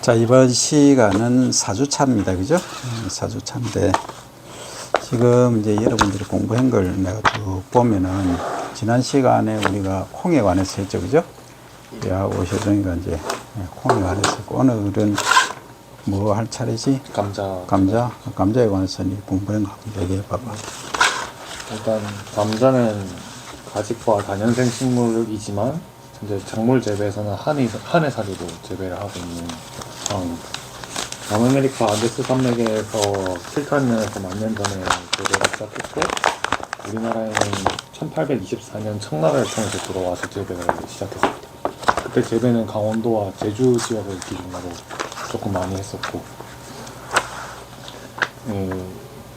자, 이번 시간은 4주차입니다. 그죠? 4주차인데, 지금 이제 여러분들이 공부한 걸 내가 쭉 보면은, 지난 시간에 우리가 콩에 관해서 했죠. 그죠? 야, 오셔보니까 이제 콩에 관해서 했고, 오늘은 뭐 할 차례지? 감자에 관해서 공부한 거 한번 얘기해 봐봐. 일단 감자는 가직과 다년생 식물이지만 이제 작물 재배에서는 한해살이로 재배를 하고 있는 상황입니다. 남아메리카 안데스 산맥에서 7,000년에서 10,000년 전에 재배를 시작했고, 우리나라에는 1824년 청나라를 통해서 들어와서 재배를 시작했습니다. 그때 재배는 강원도와 제주 지역을 기준으로 조금 많이 했었고,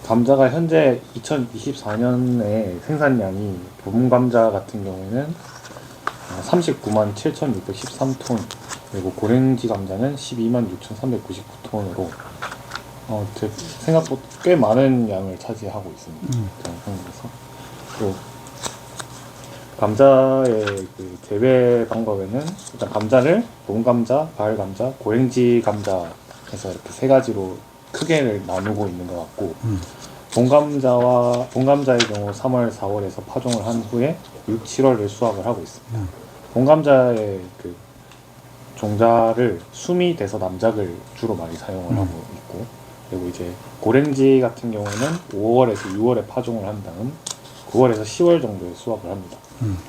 감자가 현재 2024년에 생산량이 봄 감자 같은 경우에는 39만 7,613톤, 그리고 고랭지 감자는 12만 6,399톤으로 생각보다 꽤 많은 양을 차지하고 있습니다. 한국에서. 또 감자의 그 재배 방법에는 일단 감자를 봄 감자, 가을 감자, 고랭지 감자 해서 이렇게 세 가지로 크게 나누고 있는 것 같고, 봄 감자의 경우 3월, 4월에서 파종을 한 후에 6, 7월에 수확을 하고 있습니다. 봄 감자의 그 종자를 숨이 돼서 남작을 주로 많이 사용을 하고 있고, 그리고 이제 고랭지 같은 경우는 5월에서 6월에 파종을 한 다음 9월에서 10월 정도에 수확을 합니다.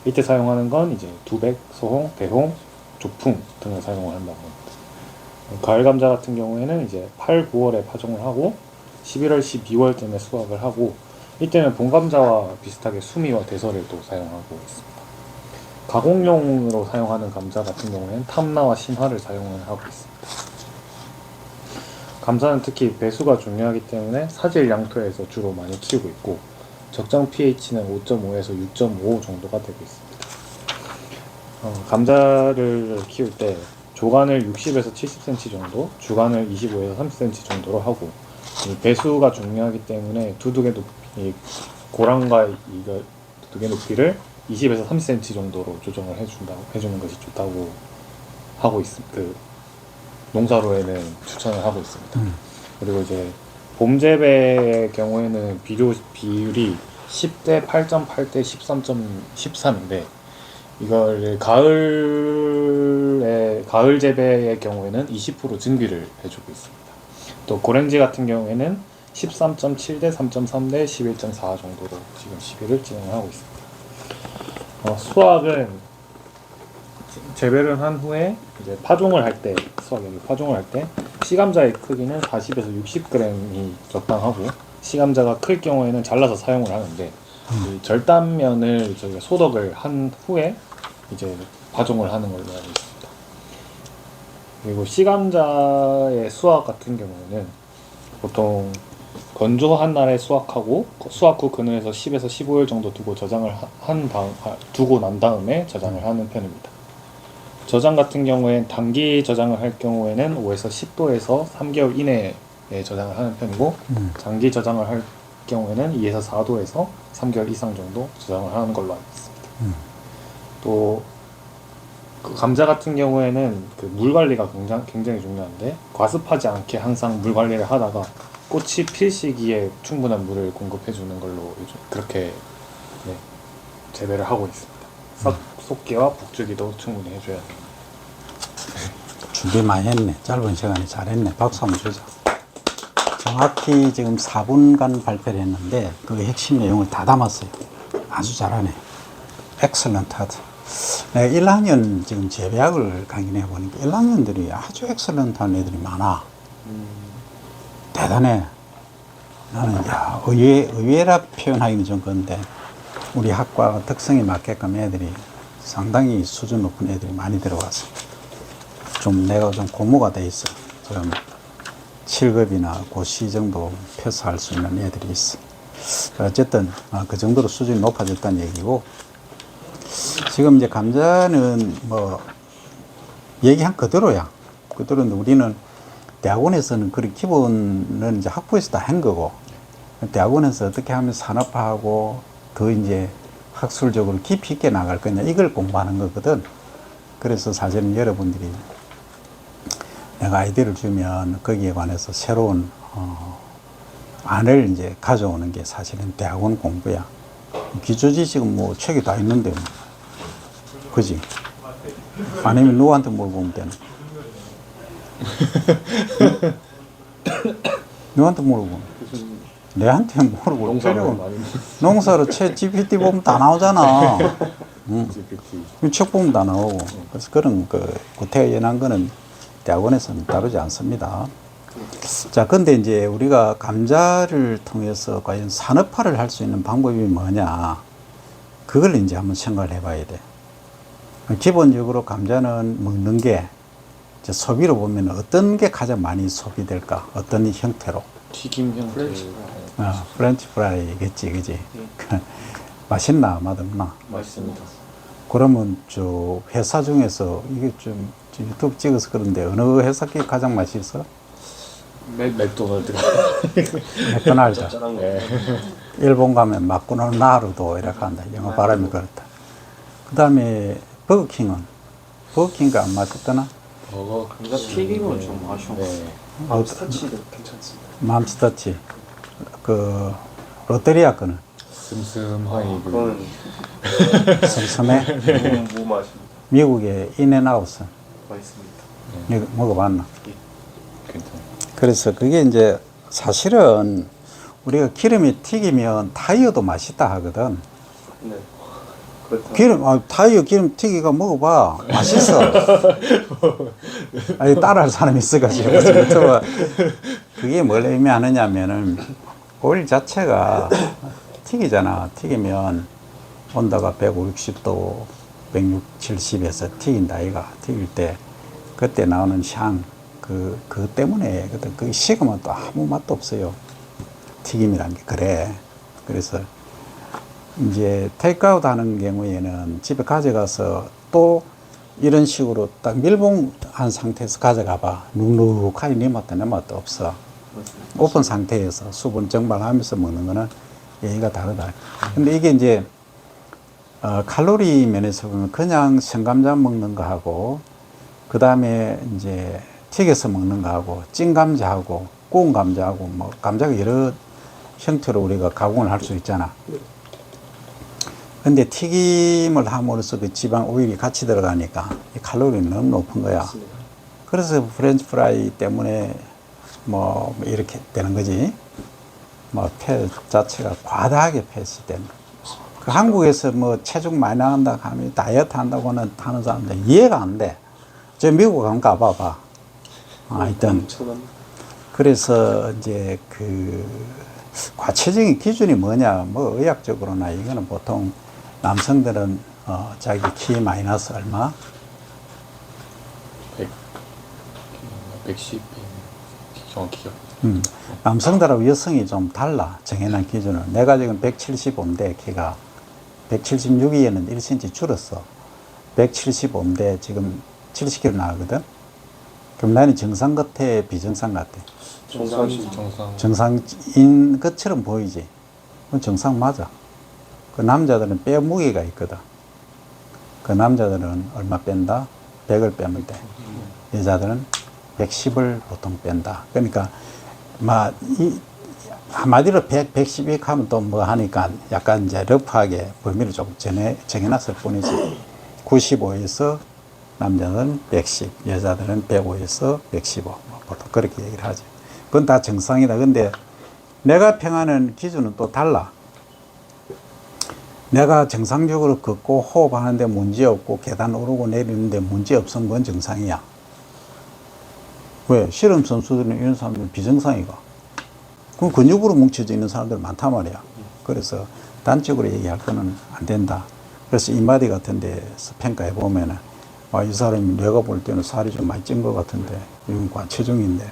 이때 사용하는 건 이제 두백, 소홍, 대홍, 조풍 등을 사용을 한다고 합니다. 가을 감자 같은 경우에는 이제 8, 9월에 파종을 하고 11월, 12월쯤에 수확을 하고, 이때는 봄 감자와 비슷하게 수미와 대설을 또 사용하고 있습니다. 가공용으로 사용하는 감자 같은 경우에는 탐나와 신화를 사용을 하고 있습니다. 감자는 특히 배수가 중요하기 때문에 사질 양토에서 주로 많이 키우고 있고, 적정 pH는 5.5에서 6.5 정도가 되고 있습니다. 감자를 키울 때 조간을 60에서 70cm 정도, 주간을 25에서 30cm 정도로 하고, 이 배수가 중요하기 때문에 두둑의 높이, 고랑과 두둑의 높이를 20에서 30cm 정도로 조정을 해주는 것이 좋다고 하고 있습니다. 그 농사로에는 추천을 하고 있습니다. 그리고 이제 봄 재배의 경우에는 비율이 10대 8.8대 13.13인데, 이걸 가을 재배의 경우에는 20% 증비를 해주고 있습니다. 또 고랭지 같은 경우에는 13.7대 3.3대 11.4 정도로 지금 시비를 진행하고 있습니다. 수확은 재배를 한 후에 이제 파종을 할 때 씨감자의 크기는 40에서 60g이 적당하고, 씨감자가 클 경우에는 잘라서 사용을 하는데, 이 절단면을 저희가 소독을 한 후에 이제 파종을 하는 걸로 알고 있습니다. 그리고 씨감자의 수확 같은 경우는 보통 건조한 날에 수확하고, 수확 후 그늘에서 10에서 15일 정도 두고 두고 난 다음에 저장을 하는 편입니다. 저장 같은 경우엔 단기 저장을 할 경우에는 5에서 10도에서 3개월 이내에 저장을 하는 편이고, 장기 저장을 할 경우에는 2에서 4도에서 3개월 이상 정도 저장을 하는 걸로 알고 있습니다. 또 그 감자 같은 경우에는 그 물 관리가 굉장히 중요한데, 과습하지 않게 항상 물 관리를 하다가 꽃이 필 시기에 충분한 물을 공급해 주는 걸로 요즘 그렇게 재배를 하고 있습니다. 속기와 북주기도 충분히 해줘야 됩니다. 준비 많이 했네. 짧은 시간에 잘했네. 박수 한번 주자. 정확히 지금 4분간 발표를 했는데 그 핵심 내용을 다 담았어요. 아주 잘하네. 엑셀런트 하다. 내가 1학년 지금 재배학을 강의해 보니까 1학년들이 아주 엑셀런트한 애들이 많아. 대단해. 나는 의외라 표현하기는 좀 그런데, 우리 학과 특성에 맞게끔 애들이 상당히 수준 높은 애들이 많이 들어왔어. 내가 좀 고무가 돼 있어. 지금 7급이나 고시 정도 패스할 수 있는 애들이 있어. 어쨌든 그 정도로 수준이 높아졌다는 얘기고, 지금 이제 감자는 뭐 얘기한 그대로야. 그대로인데, 우리는 대학원에서는 그 기본은 이제 학부에서 다 한 거고, 대학원에서 어떻게 하면 산업화하고 더 이제 학술적으로 깊이 있게 나갈 거냐, 이걸 공부하는 거거든. 그래서 사실은 여러분들이 내가 아이디어를 주면 거기에 관해서 새로운 안을 이제 가져오는 게 사실은 대학원 공부야. 기초지식은 뭐 책이 다 있는데 뭐. 그지? 아니면 누구한테 물어보면 되나? 누구한테 물어보면? 내한테 물어볼 농사를 필요가 많이 농사로 챗 GPT 보면 다 나오잖아. GPT. 책 보면 다 나오고. 그래서 그런 구태여 연한 거는 대학원에서는 다루지 않습니다. 자, 근데 이제 우리가 감자를 통해서 과연 산업화를 할 수 있는 방법이 뭐냐. 그걸 이제 한번 생각을 해봐야 돼. 기본적으로 감자는 먹는 게 이제 소비로 보면 어떤 게 가장 많이 소비될까? 어떤 형태로? 튀김 형태. 프렌치 프라이겠지, 그지? 맛있나, 맛없나? 맛있습니다. 그러면 저 회사 중에서 이게 좀 유튜브 찍어서 그런데 어느 회사께 가장 맛있어? 맥도날드가. 맥도날드. 네. 일본 가면 마쿠노나루도 이렇게 한다. 영어 발음이 그렇다. 그 다음에 버거킹은? 버거킹가 안 맛있더나? 버거. 감자 튀김은 좀 아쉬워. 네. 맘스터치도 괜찮습니다. 맘스터치. 그 롯데리아 거는? 슴슴하니. 그거는 슴슴해? 너무 무맛입니다. 미국의 인앤아웃은? 맛있습니다. 이거 먹어봤나? 괜찮아요. 그래서 그게 이제 사실은 우리가 기름에 튀기면 타이어도 맛있다 하거든. 네. 그렇다. 타이어 기름 튀기가 먹어봐. 맛있어. 아니, 따라할 사람이 있어가지고. 유튜브 그게 뭘 의미하느냐면은 오일 자체가 튀기잖아. 튀기면 온도가 150, 160, 70에서 튀긴다, 아이가. 튀길 때 그때 나오는 향, 그 때문에 그 식으면 또 아무 맛도 없어요. 튀김이란 게 그래. 그래서 이제 테이크아웃 하는 경우에는 집에 가져가서 또 이런 식으로 딱 밀봉한 상태에서 가져가 봐. 눅눅하니 네 맛도 내 맛도 없어. 오픈 상태에서 수분 증발하면서 먹는 거는 얘기가 다르다. 근데 이게 이제 칼로리 면에서 보면 그냥 생감자 먹는 거하고 그 다음에 이제 튀겨서 먹는 거하고 찐 감자하고 구운 감자하고 뭐 감자가 여러 형태로 우리가 가공을 할 수 있잖아. 근데 튀김을 함으로써 그 지방 오일이 같이 들어가니까 이 칼로리는 너무 높은 거야. 그래서 프렌치 프라이 때문에 뭐 이렇게 되는 거지. 뭐 폐 자체가 과다하게 패스되는. 그 한국에서 뭐 체중 많이 나간다 하면 다이어트 한다고는 하는 사람들 이해가 안 돼. 저 미국 가면 가봐봐. 하여튼 그래서 이제 그 과체적인 기준이 뭐냐, 뭐 의학적으로나 이거는 보통 남성들은 자기 키 마이너스 얼마? 110. 정확히 기억. 남성들하고 여성이 좀 달라. 정해놓은 기준은. 내가 지금 175인데 키가 176위에는 1cm 줄었어. 175인데 지금 70kg 나가거든. 그럼 나는 정상 같아, 비정상 같아? 정상. 정상인 것처럼 보이지. 그건 정상 맞아. 그 남자들은 뼈 무게가 있거든. 그 남자들은 얼마 뺀다? 100을 빼면 돼. 여자들은 110을 보통 뺀다. 그러니까 한마디로 100, 112 하면 또 뭐 하니까 약간 이제 러프하게 범위를 좀 정해놨을 뿐이지. 95에서 남자는 110, 여자들은 105에서 115. 보통 그렇게 얘기를 하죠. 그건 다 정상이다. 근데 내가 평하는 기준은 또 달라. 내가 정상적으로 걷고 호흡하는데 문제 없고 계단 오르고 내리는데 문제 없으면 그건 정상이야. 왜? 실험 선수들은 이런 사람들은 비정상이가. 그럼 근육으로 뭉쳐져 있는 사람들 많단 말이야. 그래서 단적으로 얘기할 거는 안 된다. 그래서 인바디 같은 데서 평가해 보면은 이 사람이 내가 볼 때는 살이 좀 많이 찐 것 같은데 이건 과체중인데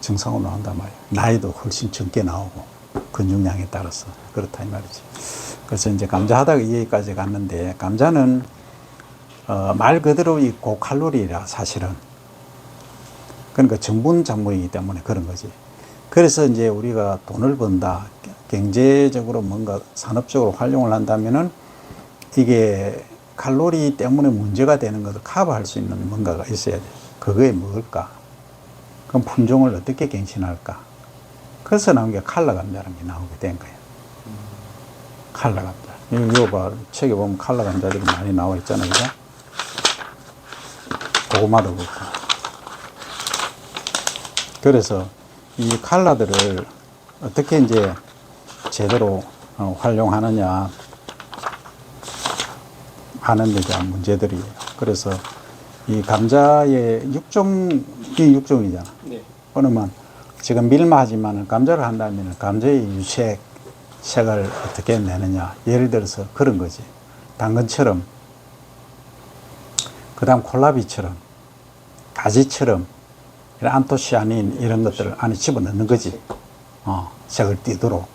정상으로 나온단 말이야. 나이도 훨씬 적게 나오고 근육량에 따라서 그렇다 이 말이지. 그래서 이제 감자 하다가 이 얘기까지 갔는데 감자는 말 그대로 이 고칼로리라 사실은. 그러니까 전분 작물이기 때문에 그런 거지. 그래서 이제 우리가 돈을 번다, 경제적으로 뭔가 산업적으로 활용을 한다면은 이게 칼로리 때문에 문제가 되는 것을 커버할 수 있는 뭔가가 있어야 돼. 그거에 뭘까? 그럼 품종을 어떻게 갱신할까? 그래서 나온 게 칼라 감자라는 게 나오게 된 거예요. 칼라 감자. 이거 봐. 책에 보면 칼라 감자들이 많이 나와 있잖아요. 그죠? 고구마도 그렇고. 그래서 이 칼라들을 어떻게 이제 제대로 활용하느냐 하는 데 대한 문제들이에요. 그래서 이 감자의 육종이잖아. 네. 그러면 지금 밀마하지만 감자를 한다면 감자의 색을 어떻게 내느냐. 예를 들어서 그런 거지. 당근처럼, 그 다음 콜라비처럼, 가지처럼, 이런 안토시아닌 이런 것들을 안에 집어넣는 거지. 색을 띠도록.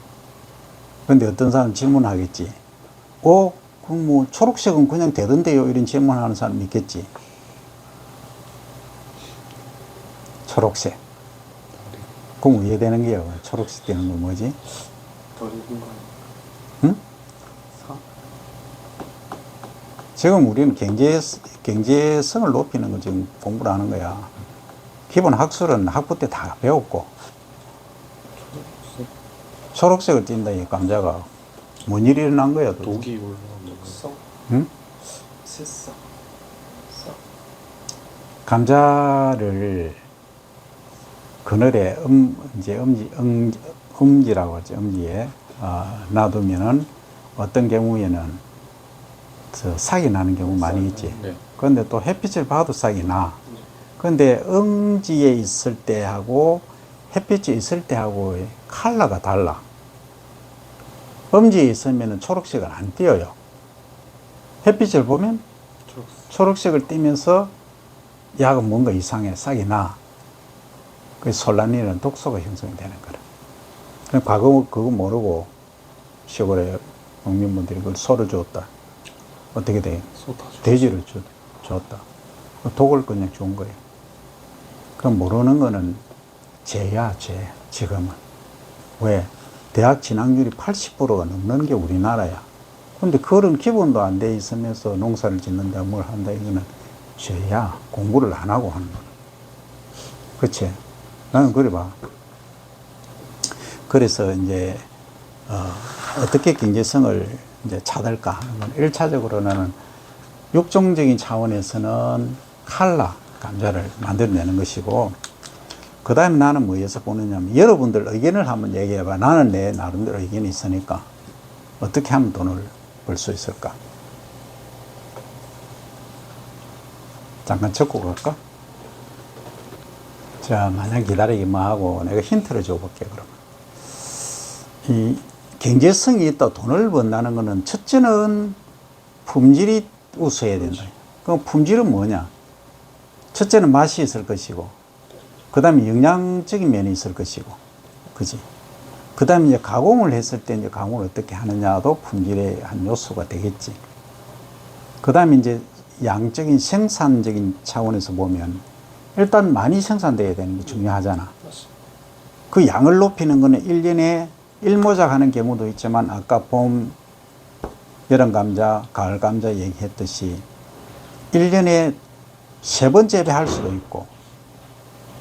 근데 어떤 사람은 질문하겠지. 그럼 뭐 초록색은 그냥 되던데요? 이런 질문하는 사람이 있겠지. 초록색. 그럼 왜 되는 거야? 초록색 되는 건 뭐지? 덜 익은 거 응? 사? 지금 우리는 경제성을 높이는 거 지금 공부를 하는 거야. 기본 학술은 학부 때 다 배웠고. 초록색을 띈다, 이 감자가. 뭔 일이 일어난 거야, 도대체? 독이 올라오는 독성? 응? 새싹? 싹? 감자를 그늘에 음지라고 하죠. 음지에 놔두면은 어떤 경우에는 싹이 나는 경우 많이 있지. 네. 그런데 또 햇빛을 봐도 싹이 나. 그런데 음지에 있을 때하고 햇빛이 있을 때하고 컬러가 달라. 음지에 있으면 초록색을 안 띄어요. 햇빛을 보면 초록색을 띠면서 약은 뭔가 이상해. 싹이 나. 그 솔라닌이라는 독소가 형성이 되는 거라. 그럼 그거 모르고 시골에 농민분들이 그걸 소를 줬다. 어떻게 돼? 돼지를 줬다. 독을 그냥 준 거예요. 그럼 모르는 거는 죄야, 죄. 지금은. 왜? 대학 진학률이 80%가 넘는 게 우리나라야. 근데 그런 기본도 안 돼 있으면서 농사를 짓는다, 뭘 한다, 이거는 죄야. 공부를 안 하고 하는 거야. 그치? 나는 그래 봐. 그래서 이제, 어떻게 경제성을 이제 찾을까 하는 건 1차적으로는 육종적인 차원에서는 칼라, 감자를 만들어내는 것이고, 그 다음에 나는 뭐에서 보느냐면, 여러분들 의견을 한번 얘기해봐. 나는 내 나름대로 의견이 있으니까, 어떻게 하면 돈을 벌 수 있을까? 잠깐 적고 갈까? 자, 마냥 기다리기만 하고 내가 힌트를 줘볼게, 그러면. 이 경제성이 있다 돈을 번다는 거는 첫째는 품질이 우수해야 된다. 그럼 품질은 뭐냐? 첫째는 맛이 있을 것이고, 그 다음에 영양적인 면이 있을 것이고, 그지? 그 다음에 이제 가공을 했을 때 이제 가공을 어떻게 하느냐도 품질의 한 요소가 되겠지. 그 다음에 이제 양적인 생산적인 차원에서 보면 일단 많이 생산돼야 되는 게 중요하잖아. 그 양을 높이는 거는 1년에 1모작 하는 경우도 있지만 아까 봄, 여름 감자, 가을 감자 얘기했듯이 1년에 3번 재배할 수도 있고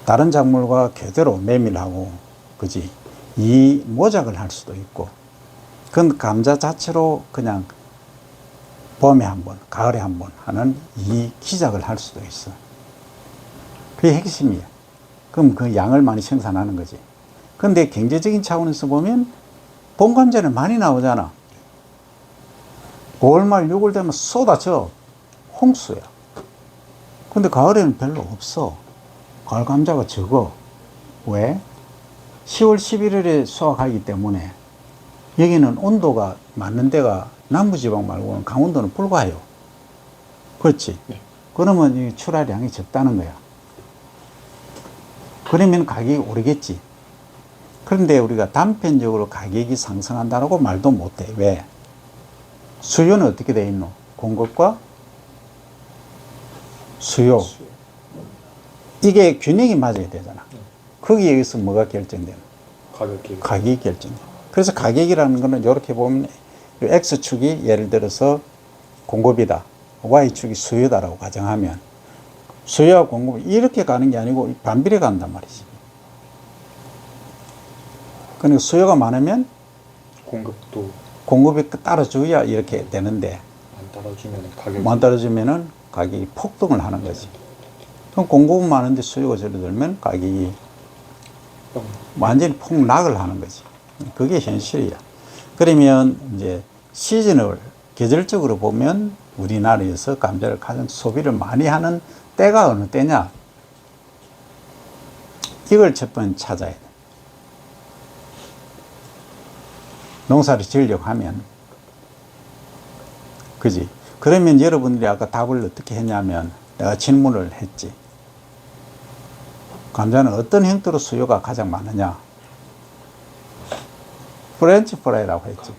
다른 작물과 교대로 메밀하고 그지 2모작을 할 수도 있고 그건 감자 자체로 그냥 봄에 한 번, 가을에 한 번 하는 2기작을 할 수도 있어. 그게 핵심이야. 그럼 그 양을 많이 생산하는 거지. 근데 경제적인 차원에서 보면 봄 감자는 많이 나오잖아. 5월 말 6월 되면 쏟아져. 홍수야. 근데 가을에는 별로 없어. 가을 감자가 적어. 왜? 10월 11월에 수확하기 때문에 여기는 온도가 맞는 데가 남부지방 말고는 강원도는 불과해요. 그렇지? 네. 그러면 이 출하량이 적다는 거야. 그러면 가격이 오르겠지. 그런데 우리가 단편적으로 가격이 상승한다고 말도 못해. 왜? 수요는 어떻게 돼 있노? 공급과 수요. 이게 균형이 맞아야 되잖아. 거기에 의해서 뭐가 결정되는? 가격이 결정돼. 그래서 가격이라는 거는 이렇게 보면 X축이 예를 들어서 공급이다. Y축이 수요다라고 가정하면 수요와 공급이 이렇게 가는 게 아니고 반비례 간단 말이지. 그러니까 수요가 많으면 공급도 공급이 따라줘야 이렇게 되는데 안 따라주면 가격이 못 따라주면은 가격이 폭등을 하는 거지. 그럼 공급은 많은데 수요가 줄어들면 가격이 완전히 폭락을 하는 거지. 그게 현실이야. 그러면 이제 시즌을 계절적으로 보면 우리나라에서 감자를 가장 소비를 많이 하는 때가 어느 때냐? 이걸 첫 번째 찾아야 돼. 농사를 지으려고 하면. 그지? 그러면 여러분들이 아까 답을 어떻게 했냐면 내가 질문을 했지. 감자는 어떤 형태로 수요가 가장 많으냐? 프렌치 프라이라고 했지.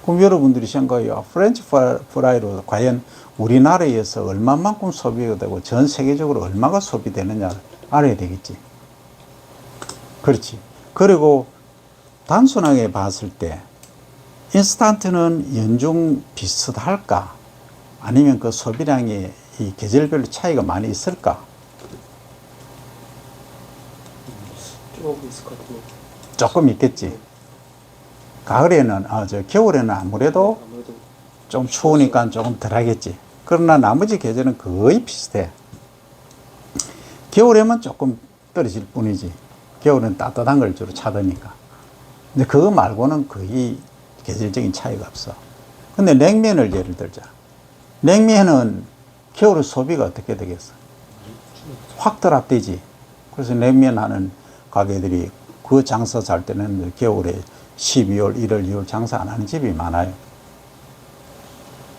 그럼 여러분들이 생각해요. 프렌치 프라이로 과연 우리나라에서 얼마만큼 소비가 되고 전 세계적으로 얼마가 소비되느냐 알아야 되겠지. 그렇지. 그리고 단순하게 봤을 때 인스턴트는 연중 비슷할까? 아니면 그 소비량이 이 계절별로 차이가 많이 있을까? 조금 있을 것 같은데. 조금 있겠지. 가을에는, 겨울에는 아무래도 아무래도 좀 추우니까 조금 덜 하겠지. 그러나 나머지 계절은 거의 비슷해. 겨울에만 조금 떨어질 뿐이지. 겨울은 따뜻한 걸 주로 찾으니까. 근데 그거 말고는 거의 계절적인 차이가 없어. 근데 냉면을 예를 들자. 냉면은 겨울에 소비가 어떻게 되겠어? 확 드랍되지. 그래서 냉면 하는 가게들이 그 장사 잘 때는 겨울에 12월, 1월, 2월 장사 안 하는 집이 많아요.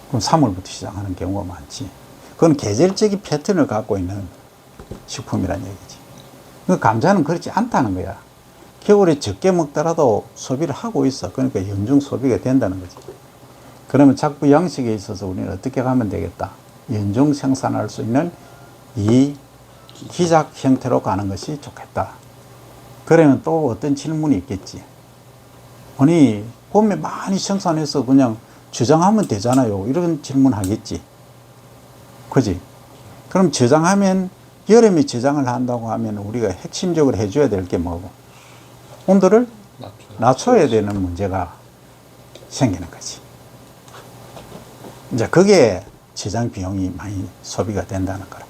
그럼 3월부터 시작하는 경우가 많지. 그건 계절적인 패턴을 갖고 있는 식품이라는 얘기지. 그 감자는 그렇지 않다는 거야. 겨울에 적게 먹더라도 소비를 하고 있어. 그러니까 연중 소비가 된다는 거지. 그러면 자꾸 양식에 있어서 우리는 어떻게 가면 되겠다? 연중 생산할 수 있는 이 기작 형태로 가는 것이 좋겠다. 그러면 또 어떤 질문이 있겠지. 아니, 봄에 많이 생산해서 그냥 저장하면 되잖아요. 이런 질문 하겠지. 그지? 그럼 저장하면, 여름에 저장을 한다고 하면 우리가 핵심적으로 해줘야 될 게 뭐고? 온도를 낮춰야 되는 문제가 생기는 거지. 이제 그게 저장 비용이 많이 소비가 된다는 거라.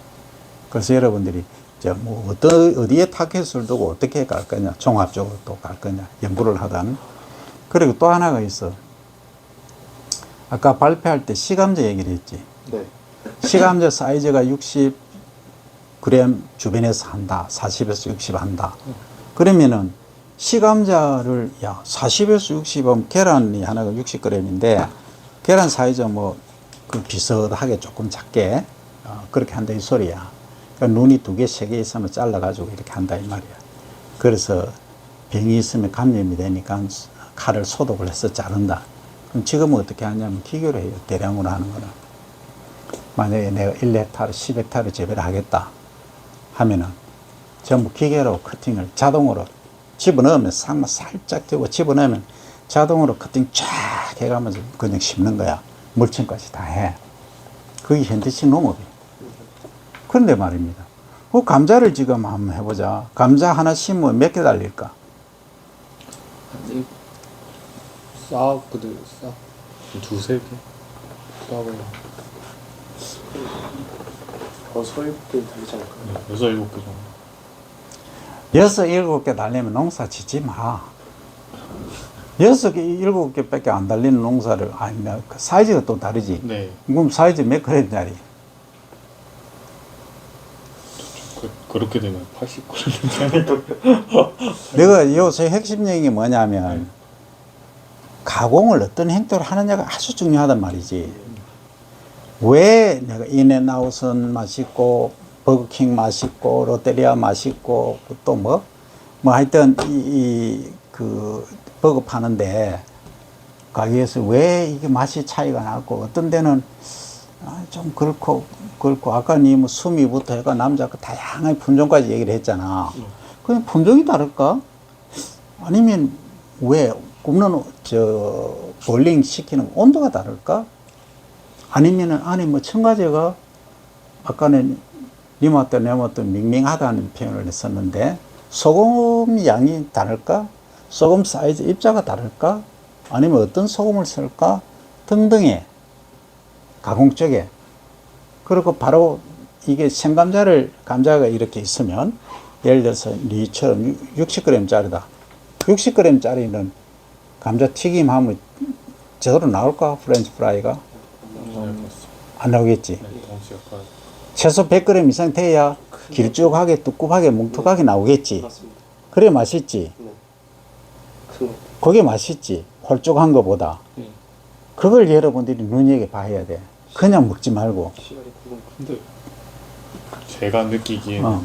그래서 여러분들이 이제 뭐 어디에 타겟을 두고 어떻게 갈 거냐, 종합적으로 또 갈 거냐, 연구를 하던. 그리고 또 하나가 있어. 아까 발표할 때 시감자 얘기를 했지. 네. 시감자 사이즈가 60g 주변에서 한다. 40에서 60 한다. 그러면은 시감자를 40에서 60하면 계란이 하나가 60g인데 계란 사이즈 뭐 그 비슷하게 조금 작게 그렇게 한다 이 소리야. 그러니까 눈이 2개, 3개 있으면 잘라가지고 이렇게 한다 이 말이야. 그래서 병이 있으면 감염이 되니까 칼을 소독을 해서 자른다. 그럼 지금은 어떻게 하냐면 기계로 해요. 대량으로 하는 거는. 만약에 내가 1헥타르, 10헥타르 재배를 하겠다 하면은 전부 기계로 커팅을 자동으로 집어넣으면 상마 살짝 대고 집어넣으면 자동으로 커팅 쫙 해가면서 그냥 심는 거야. 물침까지 다 해. 그게 현대식 농업이에요. 그런데 말입니다. 그 감자를 지금 한번 해보자. 감자 하나 심으면 몇 개 달릴까? 싹 두세 개 싹을 여섯 일곱 개 달리지 않을까요? 6, 7개 정도. 6, 7개 달리면 농사 짓지 마. 6개, 7개 밖에 안 달리는 농사를, 그 사이즈가 또 다르지. 네. 그럼 사이즈 몇 그램짜리? 그렇게 되면 80g 내가 요새 핵심 얘기 뭐냐면, 가공을 어떤 형태로 하느냐가 아주 중요하단 말이지. 왜 내가 인앤아웃은 맛있고, 버거킹 맛있고, 롯데리아 맛있고, 또 뭐 하여튼, 버거 파는데, 가게에서 왜 이게 맛이 차이가 나고, 어떤 데는 좀 그렇고, 아까 니 뭐 수미부터 해가 남자가 다양한 품종까지 얘기를 했잖아. 그냥 품종이 다를까? 아니면 왜 굽는, 볼링 시키는 온도가 다를까? 아니면은 안에 뭐 첨가제가 아까는 니모또 네모또 밍밍하다는 표현을 했었는데 소금 양이 다를까? 소금 사이즈 입자가 다를까? 아니면 어떤 소금을 쓸까? 등등의 가공 쪽에. 그리고 바로 이게 감자가 이렇게 있으면 예를 들어서 니처럼 60g짜리다. 60g짜리는 감자 튀김하면 제대로 나올까? 프렌치 프라이가? 안 나오겠지. 덩치 역할. 최소 100g 이상 돼야 길쭉하게 두껍하게 뭉툭하게 나오겠지. 맞습니다. 그래 맛있지. 네. 큰 거. 그게 맛있지. 홀쭉한 거보다. 네. 그걸 여러분들이 눈여겨 봐야 돼. 그냥 먹지 말고. 시간이 그건 근데 제가 느끼기에는 어.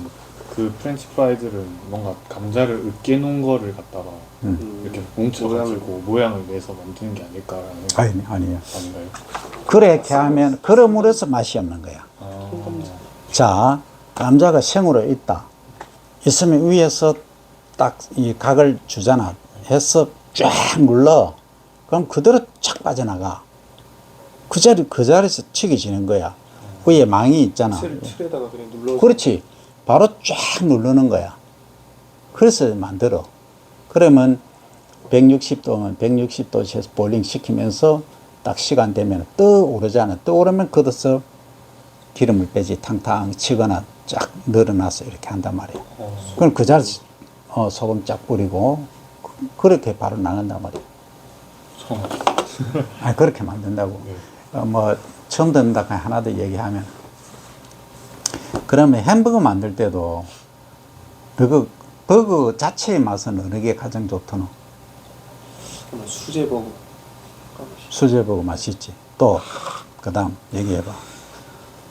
그 프렌치 프라이들은 뭔가 감자를 으깨 놓은 거를 갖다가 이렇게 뭉쳐가지고 모양을 내서 만드는 게 아닐까라는 아니, 아니에요. 아닌가요? 그렇게 하면, 그럼으로써 맛이 없는 거야. 아, 자, 감자가 생으로 있다. 있으면 위에서 딱 이 각을 주잖아. 해서 쫙 눌러. 그럼 그대로 착 빠져나가. 그 자리에서 튀겨지는 거야. 위에 망이 있잖아. 틀에다가 그냥 눌러. 그렇지. 바로 쫙 누르는 거야. 그래서 만들어. 그러면 160도면 160도에서 볼링 시키면서 딱 시간 되면 떠오르잖아. 떠오르면 걷어서 기름을 빼지 탕탕 치거나 쫙 늘어나서 이렇게 한단 말이야. 그럼 그 자리에서 소금 쫙 뿌리고 그렇게 바로 나간단 말이야. 처음 아니, 그렇게 만든다고. 뭐 처음 듣는다 그냥 하나 더 얘기하면, 그러면 햄버거 만들 때도 버거 자체의 맛은 어느 게 가장 좋더노? 수제 버거. 수제버거 맛있지. 또 그다음 얘기해봐.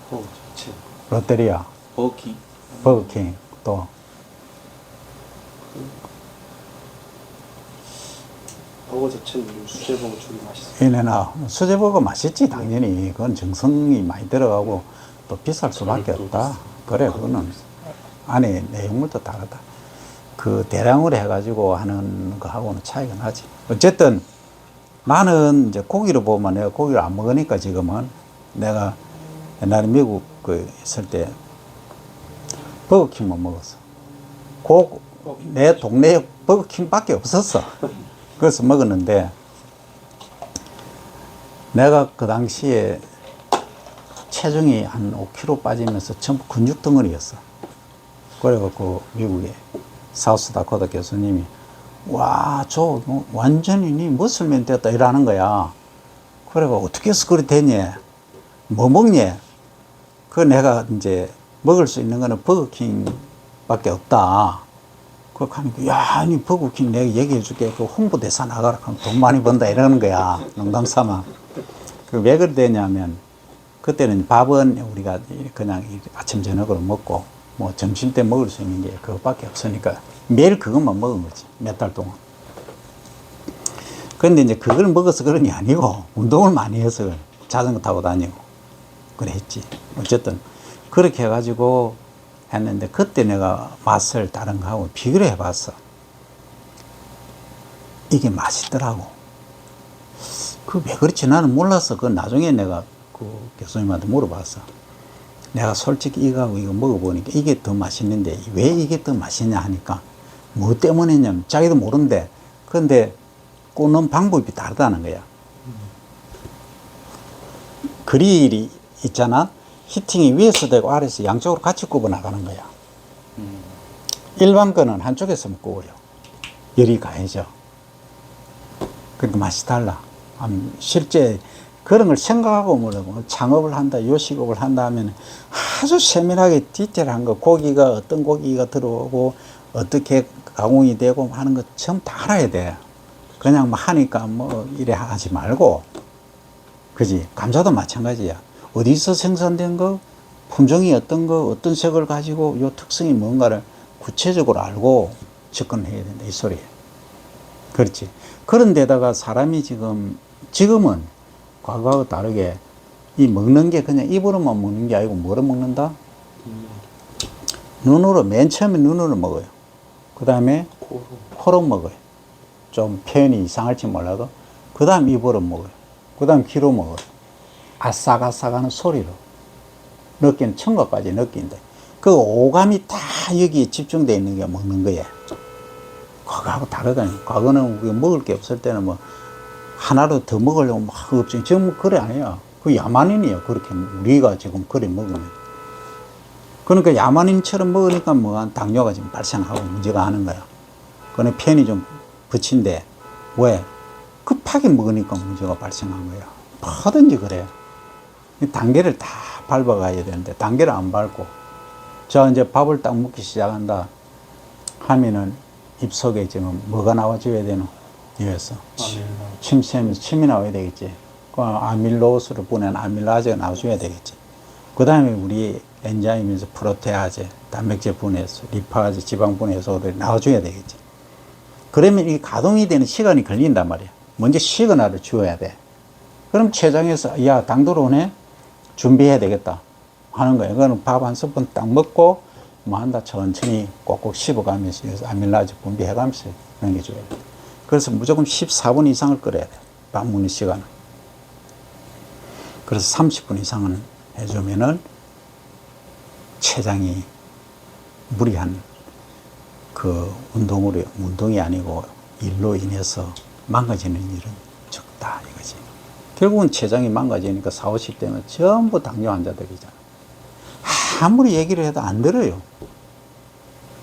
버거 자체. 롯데리아, 버거킹. 버거킹. 또 버거 자체는 수제 버거 쪽이 맛있어요. 이네나 수제버거 맛있지 당연히. 그건 정성이 많이 들어가고 또 비쌀 수밖에 없다. 그래, 그거는 안에 내용물도 다르다. 그 대량으로 해가지고 하는 거하고는 차이가 나지. 어쨌든 나는 이제 고기를 보면, 내가 고기를 안 먹으니까 지금은, 내가 옛날에 미국 있을 때 버거킹만 먹었어. 내 동네에 버거킹밖에 없었어. 그래서 먹었는데, 내가 그 당시에 체중이 한 5kg 빠지면서 전부 근육 덩어리였어. 그래갖고 미국에 사우스다코타 교수님이, 와, 저 완전히 니 머슬맨 됐다 이러는 거야. 그래가 어떻게 해서 그리 되니? 뭐 먹니? 그 내가 이제 먹을 수 있는 거는 버거킹밖에 없다. 그렇게 하니까, 야, 니 버거킹 내가 얘기해 줄게. 그 홍보대사 나가라 하면 돈 많이 번다 이러는 거야. 농담 삼아. 왜 그래 되냐면, 그때는 밥은 우리가 그냥 아침 저녁으로 먹고, 뭐 점심 때 먹을 수 있는 게 그것밖에 없으니까 매일 그것만 먹은 거지, 몇 달 동안. 그런데 이제 그걸 먹어서 그런 게 아니고, 운동을 많이 해서 그래. 자전거 타고 다니고 그래 했지. 어쨌든 그렇게 해가지고 했는데, 그때 내가 맛을 다른 거하고 비교를 해봤어. 이게 맛있더라고. 그 왜 그렇지 나는 몰랐어. 그 나중에 내가 그 교수님한테 물어봤어. 내가 솔직히 이거하고 이거 먹어보니까 이게 더 맛있는데 왜 이게 더 맛있냐 하니까, 뭐 때문이냐면 자기도 모른대. 그런데 굽는 방법이 다르다는 거야. 그릴이 있잖아. 히팅이 위에서 되고 아래에서 양쪽으로 같이 굽어 나가는 거야. 일반 거는 한쪽에서만 구워요. 열이 가해져. 그러니까 맛이 달라. 실제 그런 걸 생각하고 뭐라고 창업을 한다, 요식업을 한다 하면 아주 세밀하게 디테일한 거, 고기가 어떤 고기가 들어오고 어떻게 가공이 되고 하는 거 전부 다 알아야 돼. 그냥 뭐 하니까 뭐 이래 하지 말고. 그지? 감자도 마찬가지야. 어디서 생산된 거, 품종이 어떤 거, 어떤 색을 가지고 요 특성이 뭔가를 구체적으로 알고 접근해야 된다, 이 소리야. 그렇지. 그런데다가 사람이 지금은 과거하고 다르게 이 먹는 게 그냥 입으로만 먹는 게 아니고 뭐로 먹는다? 눈으로, 맨 처음에 눈으로 먹어요. 그 다음에 코로 먹어요. 좀 표현이 이상할지 몰라도. 그 다음 입으로 먹어요. 그 다음 귀로 먹어요. 아싹아싹 하는 소리로. 느끼는 청각까지 느낀다. 그 오감이 다 여기에 집중되어 있는 게 먹는 거예요. 과거하고 다르다니. 과거는 우리가 먹을 게 없을 때는 뭐 하나로 더 먹으려고 막 없지. 지금 그래 아니야. 그 야만인이에요. 그렇게 우리가 지금 그래 먹으면. 그러니까 야만인처럼 먹으니까 뭐 당뇨가 지금 발생하고 문제가 하는 거야. 그는 편이 좀 붙인데 왜? 급하게 먹으니까 문제가 발생한 거야. 뭐든지 그래요. 단계를 다 밟아가야 되는데 단계를 안 밟고 저 이제 밥을 딱 먹기 시작한다 하면은 입속에 지금 뭐가 나와줘야 되노? 이어서 침이 나와야 되겠지. 그 아밀로스로 보낸 아밀라제가 나와줘야 되겠지. 그 다음에 우리 엔자임에서 프로테아제, 단백질 분해서, 리파제, 지방 분해서 나와줘야 되겠지. 그러면 이 가동이 되는 시간이 걸린단 말이야. 먼저 시그널을 주어야 돼. 그럼 췌장에서 야 당 들어오네? 준비해야 되겠다 하는 거예요. 그거는 밥 한 스푼 딱 먹고 뭐 한다 천천히 꼭꼭 씹어가면서 아밀라제 분비해가면서 넘겨줘야 돼. 그래서 무조건 14분 이상을 끓여야 돼. 밥 먹는 시간은. 그래서 30분 이상은 해주면은 췌장이 무리한 그 운동이 아니고 일로 인해서 망가지는 일은 적다 이거지. 결국은 췌장이 망가지니까 40, 50대는 전부 당뇨 환자들이잖아. 아무리 얘기를 해도 안 들어요.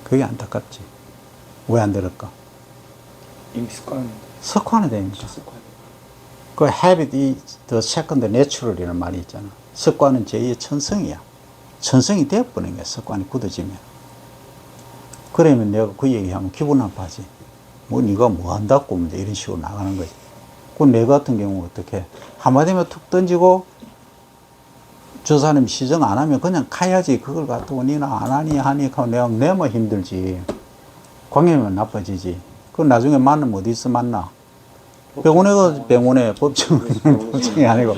그게 안타깝지. 왜 안 들을까? 이미 습관화되니까. 그 habit is the second natural이라는 말이 있잖아. 습관은 제2의 천성이야. 천성이 되어버리는 거야. 습관이 굳어지면. 그러면 내가 그 얘기하면 기분 나빠하지. 뭐 네가 뭐 한다고 이제 이런 식으로 나가는 거지. 그 내 같은 경우 어떻게 한마디만 툭 던지고 저 사람이 시정 안 하면 그냥 가야지. 그걸 갖다고 니나 안 하니 하니까 내가 내면 힘들지. 관계면 나빠지지. 그 나중에 만나면 어디서 만나? 병원에 법정이 아니고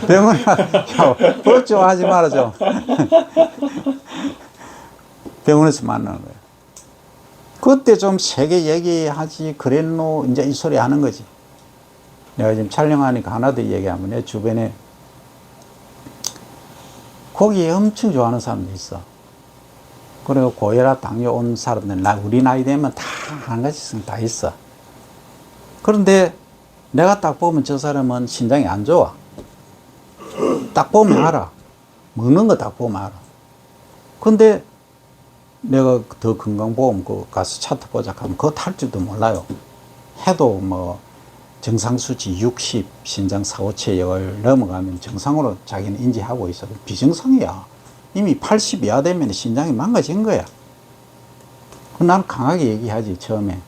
병원에 법정 하지 말아 좀. 병원에서 만나는 거예요. 그때 좀 세게 얘기하지 그랬노 이제 이 소리 하는 거지. 내가 지금 촬영하니까 하나 더 얘기하면 내 주변에 고기 엄청 좋아하는 사람도 있어. 그리고 고혈압, 당뇨 온 사람들 우리 나이 되면 다 한 가지씩 다 있어. 그런데 내가 딱 보면 저 사람은 신장이 안 좋아. 딱 보면 알아. 먹는 거 딱 보면 알아. 근데 내가 더 건강보험 가서 차트 보자 하면 그거 탈 줄도 몰라요. 해도 뭐 정상 수치 60, 신장 4,5체열 넘어가면 정상으로 자기는 인지하고 있어. 비정상이야. 이미 80 이하 되면 신장이 망가진 거야. 나는 강하게 얘기하지, 처음에.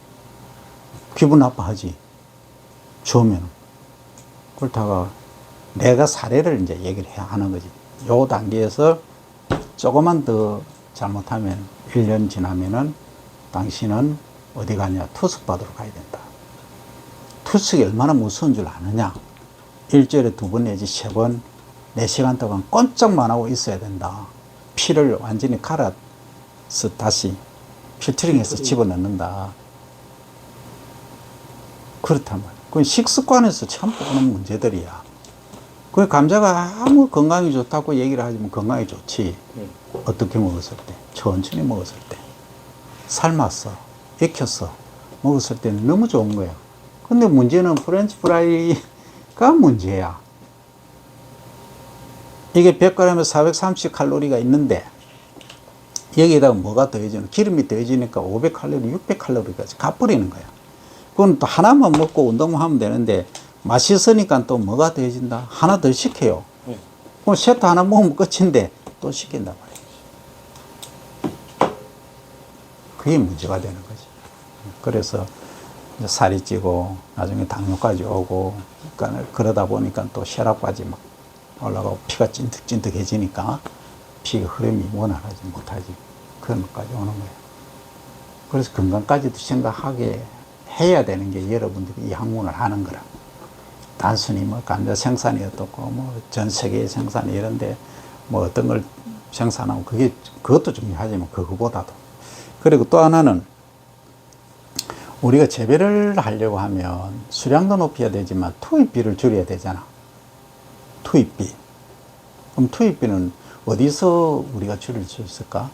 기분 나빠하지. 처음에는. 그렇다가 내가 사례를 이제 얘기를 해야 하는 거지. 요 단계에서 조금만 더 잘못하면 1년 지나면은 당신은 어디 가냐? 투석 받으러 가야 된다. 투석이 얼마나 무서운 줄 아느냐? 일주일에 2번 내지 3번, 4시간 동안 꼼짝만 하고 있어야 된다. 피를 완전히 갈아서 다시 필터링해서 집어넣는다. 그렇단 말이야. 그건 식습관에서 처음 오는 문제들이야. 그 감자가 아무 건강이 좋다고 얘기를 하지만 건강이 좋지. 어떻게 먹었을 때? 천천히 먹었을 때. 삶았어. 익혔어. 먹었을 때는 너무 좋은 거야. 근데 문제는 프렌치 프라이가 문제야. 이게 100g에 430칼로리가 있는데 여기에다가 뭐가 더해지는 기름이 더해지니까 500칼로리, 600칼로리까지 가버리는 거야. 그건 또 하나만 먹고 운동만 하면 되는데 맛있으니까 또 뭐가 더해진다? 하나 더 시켜요. 그럼 세트 하나 먹으면 끝인데 또 시킨단 말이야. 그게 문제가 되는 거지. 그래서 살이 찌고 나중에 당뇨까지 오고 그러다 보니까 또 혈압까지 막 올라가고 피가 찐득찐득해지니까 피가 흐름이 원활하지 못하지. 그런 것까지 오는 거예요. 그래서 건강까지도 생각하게 해야 되는 게 여러분들이 이 학문을 하는 거라. 단순히 뭐 감자 생산이 어떻고 뭐 전 세계 생산이 이런데 뭐 어떤 걸 생산하고 그것도 중요하지만 그거보다도. 그리고 또 하나는 우리가 재배를 하려고 하면 수량도 높여야 되지만 투입비를 줄여야 되잖아. 투입비. 그럼 투입비는 어디서 우리가 줄일 수 있을까?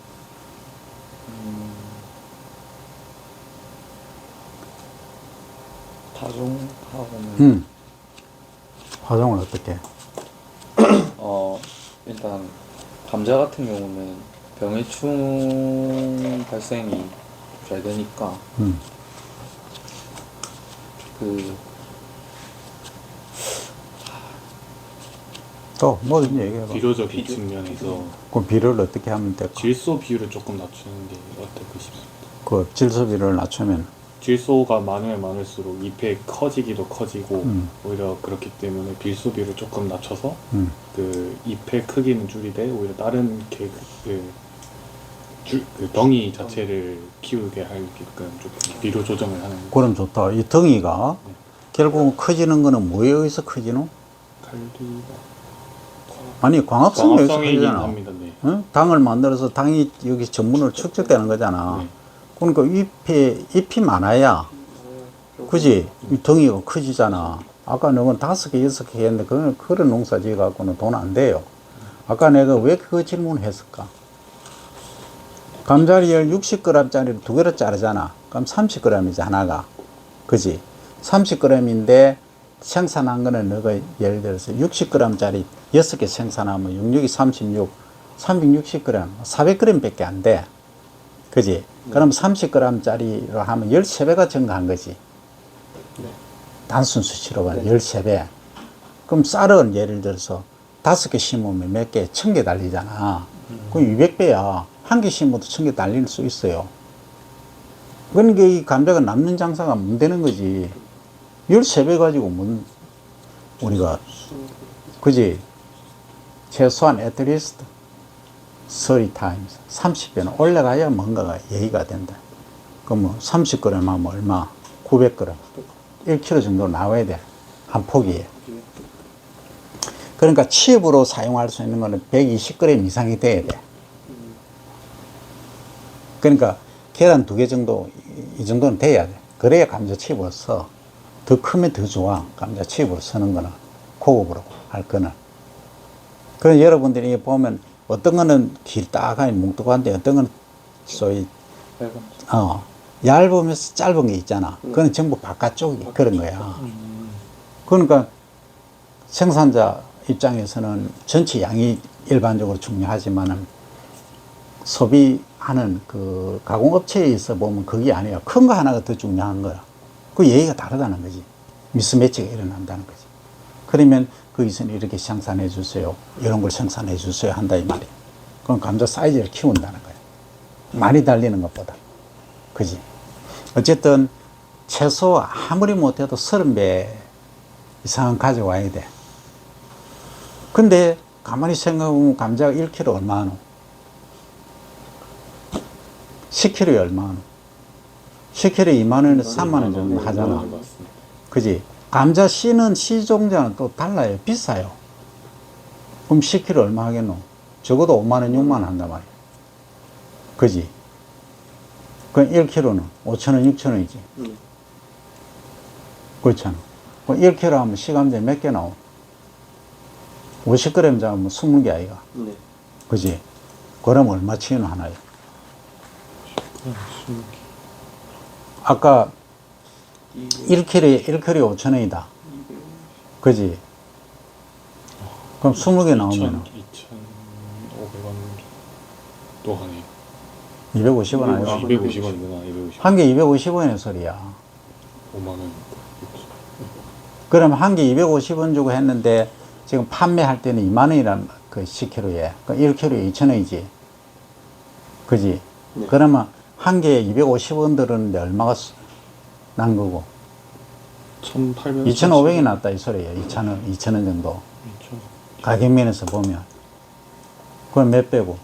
파종하고는 화종을 어떻게? 일단 감자 같은 경우는 병해충 발생이 잘 되니까 그 또 뭐든지 얘기해봐. 비료적인 측면에서 그 비료를 어떻게 하면 될까? 질소 비율을 조금 낮추는 게 어떨까 싶습니다. 그 질소 비료를 낮추면 질소가 많으면 많을수록 잎의 커지기도 커지고 오히려 그렇기 때문에 빌소비를 조금 낮춰서 그 잎의 크기는 줄이되 오히려 다른 그 덩이 자체를 키우게 하게끔 조금 비료 조정을 하는 그럼 좋다. 이 덩이가 네. 결국 커지는 거는 뭐에 의해서 커지노? 칼리가 아니 광합성에 의해서 광합성이긴 커지잖아. 합니다. 네. 응? 당을 만들어서 당이 여기 전문으로 축적되는 거잖아. 네. 그러니까 잎이 많아야 그지? 이 덩이가 커지잖아. 아까 너가 5개, 6개 했는데 그런 농사 지어 갖고는 돈 안 돼요. 아까 내가 왜 그 질문을 했을까? 감자리를 60g짜리를 2개로 자르잖아. 그럼 30g이지 하나가. 그지? 30g인데 생산한 거는 너가 예를 들어서 60g짜리 6개 생산하면 66이 36, 360g, 400g 밖에 안 돼. 그지? 그럼 30g짜리로 하면 13배가 증가한 거지. 단순 수치로 봐도 13배. 그럼 쌀은 예를 들어서 5개 심으면 몇 개? 1000개 달리잖아. 그럼 200배야. 한 개 심어도 1000개 달릴 수 있어요. 그러니까 이 감자가 남는 장사가 못 되는 거지. 13배 가지고 우리가, 그지? 최소한 at least 30 times, 30배는 올라가야 뭔가가 얘기가 된다. 그러면 30g 하면 얼마? 900g. 1kg 정도 나와야 돼. 한 포기에. 그러니까 칩으로 사용할 수 있는 거는 120g 이상이 돼야 돼. 그러니까 계란 2개 정도, 이 정도는 돼야 돼. 그래야 감자 칩으로 써. 더 크면 더 좋아. 감자 칩으로 쓰는 거는. 고급으로 할 거는. 그래서 여러분들이 보면 어떤 거는 길다하니 뭉뚱한데 어떤 거는 소위, 얇으면서 짧은 게 있잖아. 그건 전부 바깥쪽이 그런 거야. 그러니까 생산자 입장에서는 전체 양이 일반적으로 중요하지만은 소비하는 그 가공업체에 있어 보면 그게 아니야. 큰 거 하나가 더 중요한 거야. 그 얘기가 다르다는 거지. 미스매치가 일어난다는 거지. 그러면 거기서는 이렇게 생산해 주세요. 이런 걸 생산해 주세요. 한다 이 말이야. 그럼 감자 사이즈를 키운다는 거야. 많이 달리는 것보다. 그지? 어쨌든 최소 아무리 못해도 30배 이상은 가져와야 돼. 근데 가만히 생각해보면 감자가 1kg 얼마 하노? 10kg에 얼마 하노? 10kg에 2만원에서 3만원 정도 하잖아. 그지? 감자 씨는 씨종자는 또 달라요. 비싸요. 그럼 10kg 얼마 하겠노? 적어도 5만원, 6만원 한단 말이야. 그지? 그럼 1kg는 5천원, 6천원이지. 그렇잖아. 그럼 1kg 하면 씨감자 몇 개 나오? 50g 잡으면 20개 아이가. 그지? 그럼 얼마 치는 하나요? 아까 1kg에 5천원이다. 그지? 그럼 20개 나오면 2,500원 또 하네요. 250원 아니야? 250원이구나. 250원. 한 개 250원의 소리야. 5만원. 그럼 한 개 250원 주고 했는데 지금 판매할 때는 2만원이란 그 10kg에. 그 1kg에 2천원이지. 그지? 네. 그러면 한 개에 250원 들었는데 얼마가 난 거고? 1,800원. 2,500이 났다 이 소리예요. 2,000원 정도. 가격면에서 보면. 그건 몇 배고?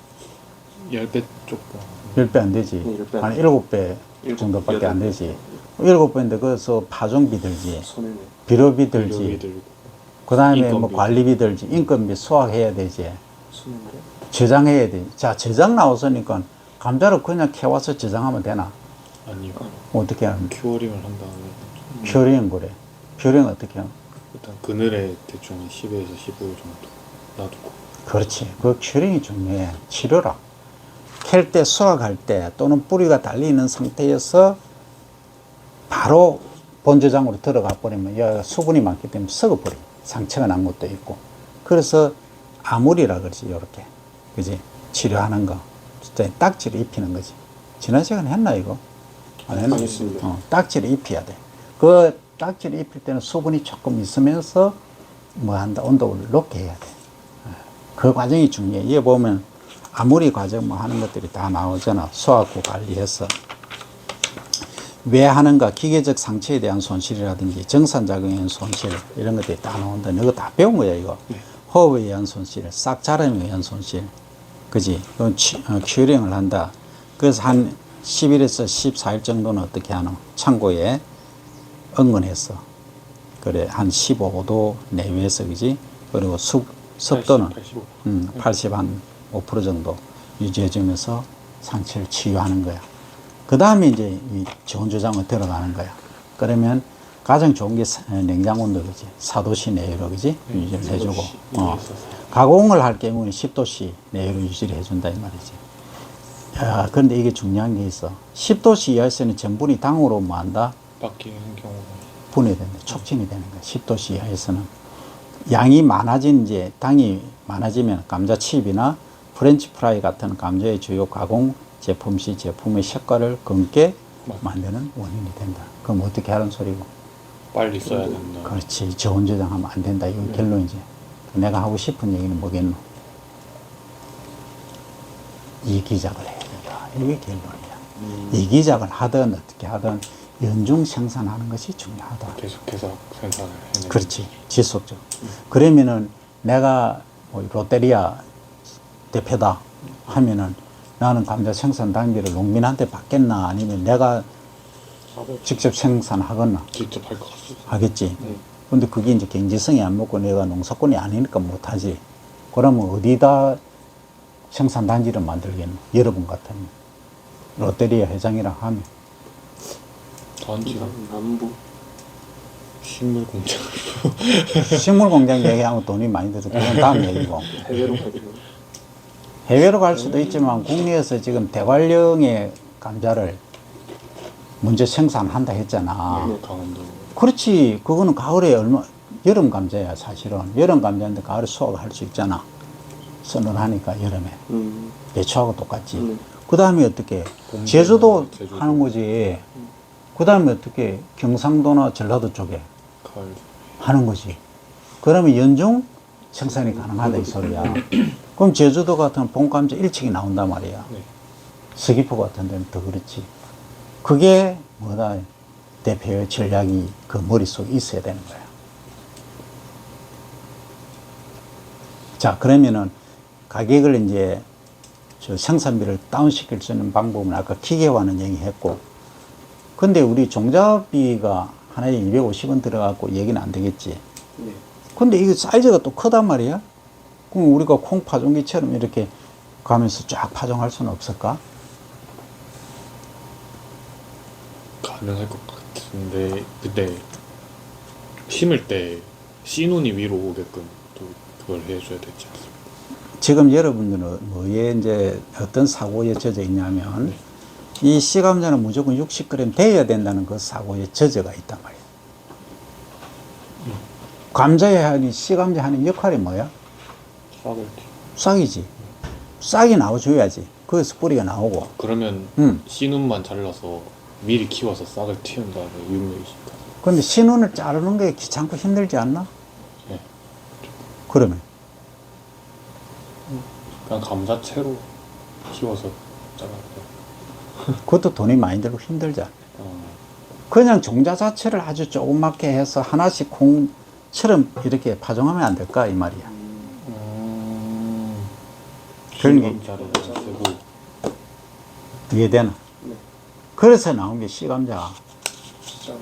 10배 조금. 10배 안 되지. 네, 10배 안 한 돼요. 7배 정도밖에 안 되지. 7배인데 거기서 파종비 들지. 손해네. 비료비 들지. 들고. 그 다음에 뭐 인건비. 관리비 들지. 인건비 수확해야 되지. 손해인데. 저장해야 되지. 자, 저장 나왔으니까 감자를 그냥 캐와서 저장하면 되나? 아니요. 어떻게 하면? 큐어링을 한 다음에 퓨링 그래. 퓨링 어떻게 하면? 일단 그늘에 대충 10에서 15일 정도 놔두고 그렇지. 그 큐링이 중요해. 치료라. 캘 때, 수확할 때 또는 뿌리가 달려있는 상태에서 바로 본저장으로 들어가 버리면 여기가 수분이 많기 때문에 썩어버려. 상처가 난 것도 있고. 그래서 아무리라 그러지, 요렇게. 그지? 치료하는 거. 진짜 딱지를 입히는 거지. 지난 시간에 했나, 이거? 안 했나? 안 했습니다. 딱지를 입혀야 돼. 그 딱지를 입힐 때는 수분이 조금 있으면서 뭐 한다, 온도를 높게 해야 돼. 그 과정이 중요해. 이에 보면 아무리 과정 뭐 하는 것들이 다 나오잖아. 수확후 관리해서. 왜 하는가? 기계적 상처에 대한 손실이라든지 정산작용에 의한 손실 이런 것들이 다 나온다. 이거 다 배운 거야 이거. 호흡에 의한 손실, 싹 자람에 의한 손실, 그지? 큐링을 한다. 그래서 한 10일에서 14일 정도는 어떻게 하노? 창고에 응건해서 그래 한 15도 내외에서 그지? 그리고 습도는 80 한 5% 정도 유지해주면서 상처를 치유하는 거야. 그 다음에 이제 이 저온저장으로 들어가는 거야. 그러면 가장 좋은 게 냉장 온도, 그지? 4도씨 내외로, 그지? 유지를 해주고. 가공을 할 경우는 10도씨 내외로 유지를 해준다, 이 말이지. 야, 그런데 이게 중요한 게 있어. 10도씨 이하에서는 전분이 당으로 뭐 한다? 바뀌는 경우가 분해된다. 촉진이 되는 거야. 10도씨 이하에서는. 양이 많아진, 이제 당이 많아지면 감자칩이나 프렌치 프라이 같은 감자의 주요 가공 제품 시 제품의 색깔을 검게 만드는 원인이 된다. 그럼 어떻게 하는 소리고? 빨리 써야 된다. 그렇지. 저온저장하면 안 된다. 이거 결론이지. 내가 하고 싶은 얘기는 뭐겠노? 이기작을 해야 된다. 이게 결론이야. 이기작을 하든 어떻게 하든 연중 생산하는 것이 중요하다. 계속해서 생산을 해내는. 그렇지. 지속적. 그러면은 내가 뭐 롯데리아 대표다 하면은 나는 감자 생산 단계를 농민한테 받겠나 아니면 내가 직접 생산하거나 직접 할 것 같습니다. 하겠지. 근데 그게 이제 경제성이 안 먹고 내가 농사꾼이 아니니까 못하지. 그러면 어디다 생산 단지를 만들겠노? 여러분 같으면. 롯데리아 회장이라 하면. 단지가 남부 식물 공장. 식물 공장 얘기하면 돈이 많이 들어. 그건 다음 얘기고. 해외로 가기로. 해외로 갈 수도 있지만 국내에서 지금 대관령의 감자를 먼저 생산한다 했잖아. 강원도. 그렇지. 그거는 가을에 여름 감자야, 사실은. 여름 감자인데 가을에 수확할 수 있잖아. 서늘하니까, 여름에. 배추하고 똑같지. 그 다음에 어떻게? 제주도 하는 거지. 그 다음에 어떻게? 경상도나 전라도 쪽에 가을. 하는 거지. 그러면 연중 생산이 가능하다, 이 소리야. 그럼 제주도 같은 봄감자 일찍이 나온단 말이야. 네. 서귀포 같은 데는 더 그렇지. 그게 뭐다? 대표의 전략이 그 머릿속에 있어야 되는 거야. 자, 그러면은 가격을 이제 저 생산비를 다운시킬 수 있는 방법은 아까 기계화는 얘기했고, 근데 우리 종자비가 하나에 250원 들어가고 얘기는 안 되겠지. 네. 근데 이게 사이즈가 또 크단 말이야? 그럼 우리가 콩 파종기처럼 이렇게 가면서 쫙 파종할 수는 없을까? 가능할 것 같은데 그때 심을 때 씨눈이 위로 오게끔 또 그걸 해줘야 되지 않습니까? 지금 여러분들은 뭐에 이제 어떤 사고에 젖어 있냐면, 이 씨감자는 무조건 60g 돼야 된다는 그 사고에 젖어가 있단 말이야. 감자에 하는, 씨감자 하는 역할이 뭐야? 싹을 싹이지. 싹이 나와줘야지. 거기서 뿌리가 나오고. 그러면 씨눈만 잘라서 미리 키워서 싹을 틔운 다음에 유명해질까? 근데 신운을 자르는 게 귀찮고 힘들지 않나? 네. 그러면. 그냥 감자채로 키워서 잘라서. 그것도 돈이 많이 들고 힘들지 않나? 어, 그냥 종자 자체를 아주 조그맣게 해서 하나씩 콩처럼 이렇게 파종하면 안 될까? 이 말이야. 그런 게 감자를 쓰고 이해되나? 네. 그래서 나온 게 씨감자 진짜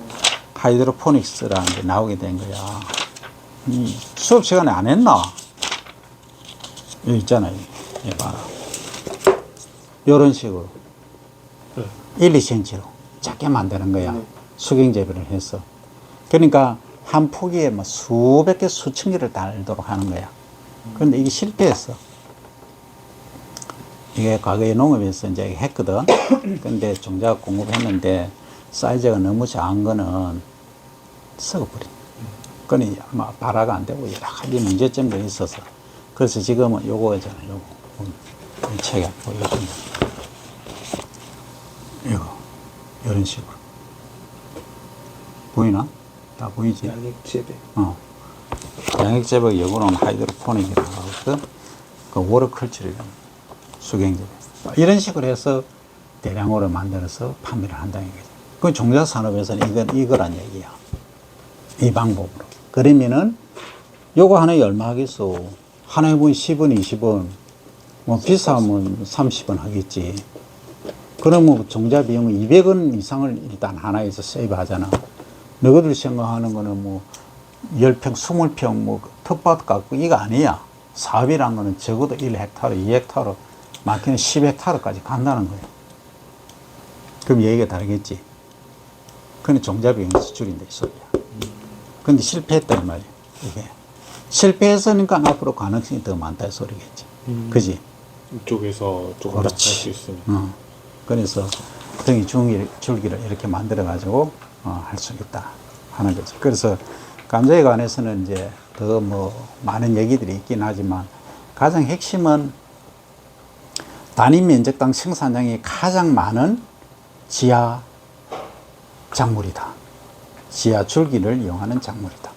하이드로포닉스라는 게 나오게 된 거야. 수업 시간에 안 했나? 여기 있잖아요. 얘 봐라. 요런 식으로. 1, 2cm로 작게 만드는 거야. 수경 재배를 해서. 그러니까 한 포기에 뭐 수백 개, 수천 개를 달도록 하는 거야. 그런데 이게 실패했어. 이게 과거에 농업에서 이제 했거든. 근데 종자가 공급했는데 사이즈가 너무 작은 거는 썩어버린. 그러니 아마 발화가 안 되고 여러 가지 문제점들이 있어서. 그래서 지금은 요거 있잖아요. 요거. 이 책에 보여준다. 이거. 이런 식으로. 보이나? 다 보이지? 양액 재배. 양액재배 요거는 하이드로포닉이라고 하거든. 그 워터컬처리라는 수경재배. 이런 식으로 해서 대량으로 만들어서 판매를 한다는 거죠. 그 종자산업에서는 이거란 얘기야. 이 방법으로. 그러면은 요거 하나에 얼마 하겠어? 하나에 보면 10원, 20원. 뭐 비싸면 30원 하겠지. 그러면 종자 비용은 200원 이상을 일단 하나에서 세이브 하잖아. 너희들 생각하는 거는 뭐 10평, 20평 뭐 텃밭 갖고 이거 아니야. 사업이란 거는 적어도 1헥타르, 2헥타르, 많게는 10헥타르까지 간다는 거예요. 그럼 얘기가 다르겠지. 그건 종자 비용이 수출인데 이 소리야. 근데 실패했단 말이야. 이게. 실패했으니까 앞으로 가능성이 더 많다 이 소리겠지. 그지? 이쪽에서 조금 더 할 수 있으면. 그래서 등이 줄기를 이렇게 만들어 가지고 할 수 있다 하는 거죠. 그래서 감자에 관해서는 이제 더 뭐 많은 얘기들이 있긴 하지만 가장 핵심은 단위 면적당 생산량이 가장 많은 지하 작물이다. 지하 줄기를 이용하는 작물이다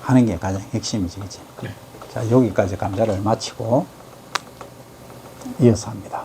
하는 게 가장 핵심이지, 그치? 네. 자, 여기까지 감자를 마치고 이어서 합니다.